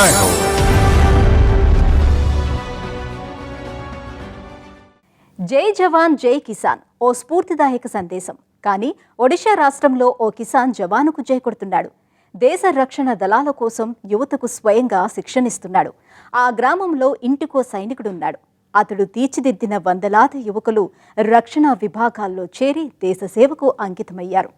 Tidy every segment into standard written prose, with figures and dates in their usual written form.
जय हो। జై జవాన్ జై కిసాన్ ఓ స్ఫూర్తిదాయక సందేశం. కానీ ఒడిషా రాష్ట్రంలో ఓ కిసాన్ జవానుకు జై కొడుతున్నాడు. దేశ రక్షణ దళాల కోసం యువతకు స్వయంగా శిక్షణిస్తున్నాడు. ఆ గ్రామంలో ఇంటికో సైనికుడున్నాడు. అతడు తీర్చిదిద్దిన వందలాది యువకులు రక్షణ విభాగాల్లో చేరి దేశ సేవకు అంకితమయ్యారు.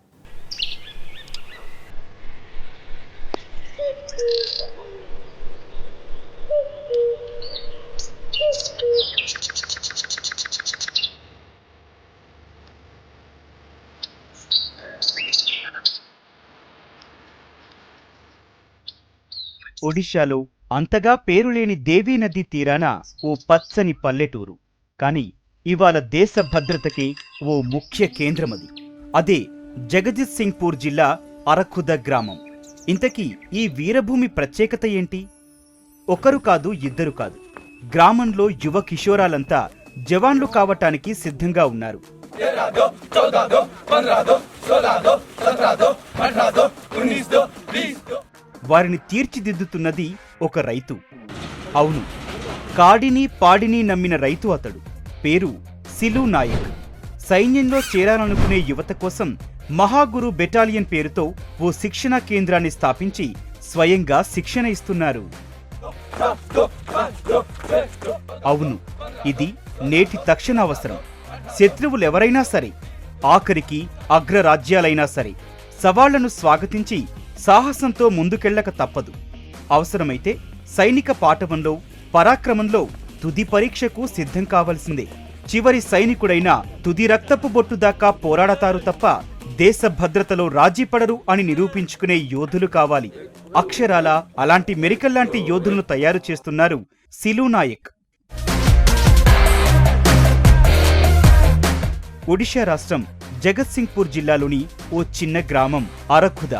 ఒడిశాలో అంతగా పేరులేని దేవీ నది తీరాన ఓ పచ్చని పల్లెటూరు. కాని ఇవాళ దేశ భద్రతకి ఓ ముఖ్య కేంద్రమది. అదే జగజిత్ సింగ్పూర్ జిల్లా అరఖుద గ్రామం. ఇంతకీ ఈ వీరభూమి ప్రత్యేకత ఏంటి? ఒకరు కాదు, ఇద్దరు కాదు. గ్రామంలో యువ కిషోరాలంతా జవాన్లు కావటానికి సిద్ధంగా ఉన్నారు. వారిని తీర్చిదిద్దుతున్నది ఒక రైతు. అవును, కాడిని పాడిని నమ్మిన రైతు అతడు. పేరు సిలు నాయక్. సైన్యంలో చేరాలనుకునే యువత కోసం మహాగురు బెటాలియన్ పేరుతో ఓ శిక్షణా కేంద్రాన్ని స్థాపించి స్వయంగా శిక్షణ ఇస్తున్నారు. అవును, ఇది నేటి తక్షణ అవసరం. శత్రువులెవరైనా సరే, ఆఖరికి అగ్రరాజ్యాలైనా సరే, సవాళ్లను స్వాగతించి సాహసంతో ముందుకెళ్లక తప్పదు. అవసరమైతే సైనిక పాఠవంలో, పరాక్రమంలో తుది పరీక్షకు సిద్ధం కావలసిందే. చివరి సైనికుడైన తుది రక్తపు బొట్టు దాకా పోరాడతారు తప్ప దేశ భద్రతలో రాజీపడరు అని నిరూపించుకునే యోధులు కావాలి. అక్షరాల అలాంటి మెరికల్లాంటి యోధులను తయారు చేస్తున్నారు సిలు నాయక్. ఒడిషా రాష్ట్రం జగత్సింగ్పూర్ జిల్లాలోని ఓ చిన్న గ్రామం అరఖుద.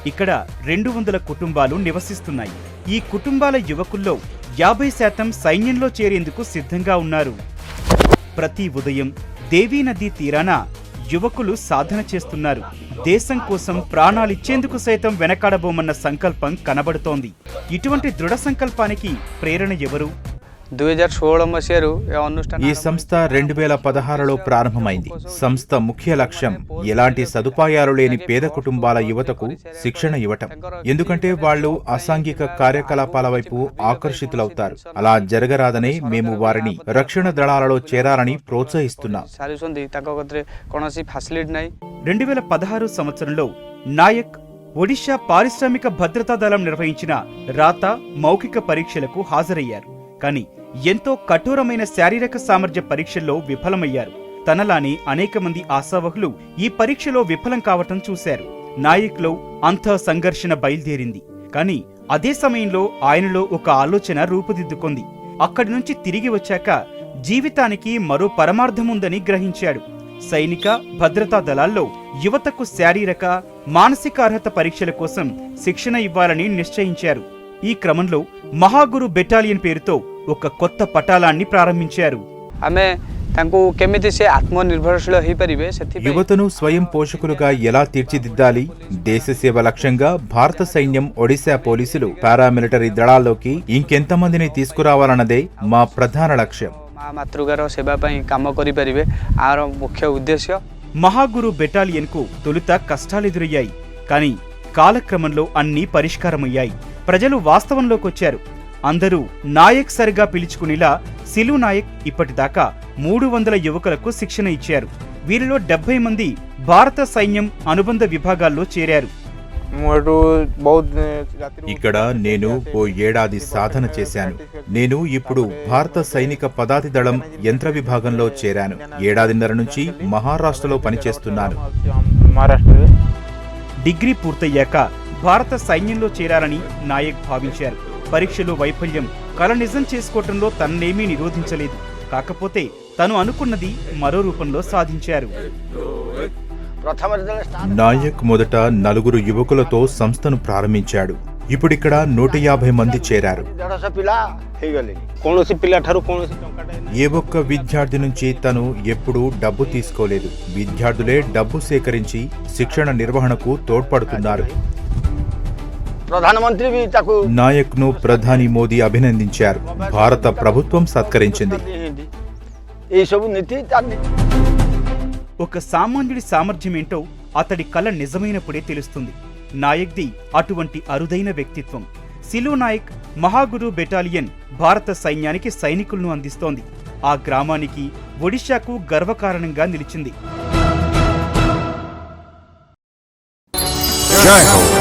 ఇక్కడ 200 కుటుంబాలు నివసిస్తున్నాయి. ఈ కుటుంబాల యువకుల్లో 50% సైన్యంలో చేరేందుకు సిద్ధంగా ఉన్నారు. ప్రతి ఉదయం దేవీ నదీ తీరాన యువకులు సాధన చేస్తున్నారు. దేశం కోసం ప్రాణాలిచ్చేందుకు సైతం వెనకాడబోమన్న సంకల్పం కనబడుతోంది. ఇటువంటి దృఢ సంకల్పానికి ప్రేరణ ఎవరు? 2016 మసియారు ఈ సంస్థ 2016లో ప్రారంభమైంది. సంస్థ ముఖ్య లక్ష్యం ఎలాంటి సదుపాయాలు లేని పేద కుటుంబాల యువతకు శిక్షణ ఇవ్వటం. ఎందుకంటే వాళ్ళు అసాంఘిక కార్యకలాపాల వైపు ఆకర్షితులవుతారు. అలా జరగరాదనే మేము వారిని రక్షణ దళాలలో చేరాలని ప్రోత్సహిస్తున్నాం. 2016 సంవత్సరంలో నాయక్ ఒడిషా పారిశ్రామిక భద్రతా దళం నిర్వహించిన రాత, మౌఖిక పరీక్షలకు హాజరయ్యారు. కానీ ఎంతో కఠోరమైన శారీరక సామర్థ్య పరీక్షల్లో విఫలమయ్యారు. తనలానే అనేక మంది ఆశావహులు ఈ పరీక్షలో విఫలం కావటం చూశారు. నాయక్లో అంత సంఘర్షణ బయలుదేరింది. కానీ అదే సమయంలో ఆయనలో ఒక ఆలోచన రూపుదిద్దుకుంది. అక్కడి నుంచి తిరిగి వచ్చాక జీవితానికి మరో పరమార్థముందని గ్రహించాడు. సైనిక, భద్రతా దళాల్లో యువతకు శారీరక, మానసిక అర్హత పరీక్షల కోసం శిక్షణ ఇవ్వాలని నిశ్చయించారు. ఈ క్రమంలో మహాగురు బెటాలియన్ పేరుతో ఒక కొత్త పటాలాన్ని ప్రారంభించారు. యువతను స్వయం పోషకులుగా ఎలా తీర్చిదిద్దాలి? దేశ సేవ లక్ష్యంగా భారత సైన్యం, ఒడిశా పోలీసులు, పారామిలిటరీ దళాల్లోకి ఇంకెంతమందిని తీసుకురావాలన్నదే మా ప్రధాన లక్ష్యం. మహాగురు బెటాలియన్ కు తొలుత కష్టాలెదురయ్యాయి. కానీ కాలక్రమంలో అన్నీ పరిష్కారమయ్యాయి. ప్రజలు వాస్తవంలోకొచ్చారు. అందరూ నాయక్ సరిగా పిలుచుకునేలా సిలు నాయక్ ఇప్పటిదాకా 300 యువకులకు శిక్షణ ఇచ్చారు. వీరిలో 70 మంది భారత సైన్యం అనుబంధ విభాగాల్లో చేరారు. ఇక్కడ నేను ఓ ఏడాది సాధన చేశాను. నేను ఇప్పుడు భారత సైనిక పదాతి దళం యంత్ర విభాగంలో చేరాను. 1.5 నుంచి మహారాష్ట్రలో పనిచేస్తున్నాను. డిగ్రీ పూర్తయ్యాక భారత సైన్యంలో చేరాలని నాయక్ భావించారు. పరీక్షలో వైఫల్యం కల నిజం చేసుకోవటంలో తన్నేమీ నిరోధించలేదు. కాకపోతే తను అనుకున్నది మరో రూపంలో సాధించారు. నాయక్ మొదట 4 యువకులతో సంస్థను ప్రారంభించాడు. ఇప్పుడిక్కడ 150 మంది చేరారు. ఏ ఒక్క విద్యార్థి నుంచి తను ఎప్పుడూ డబ్బు తీసుకోలేదు. విద్యార్థులే డబ్బు సేకరించి శిక్షణ నిర్వహణకు తోడ్పడుతున్నారు. ପ୍ରଧାନମନ୍ତ୍ରୀ ବି ତାକୁ నాయక్ ను ప్రధాని మోదీ అభినందించారు. భారత ప్రభుత్వం సత్కరించింది. এই ସବୁ ନୀତି ତାର ఒక సామాన్యుడి సామర్థ్యం ఏంటో అతడి కళ నిజమైనప్పుడే తెలుస్తుంది. నాయక్ది అటువంటి అరుదైన వ్యక్తిత్వం. సిలు నాయక్ మహాగురు బెటాలియన్ భారత సైన్యానికి సైనికులను అందిస్తోంది. ఆ గ్రామానికి, ఒడిశాకు గర్వకారణంగా నిలిచింది. జై హో.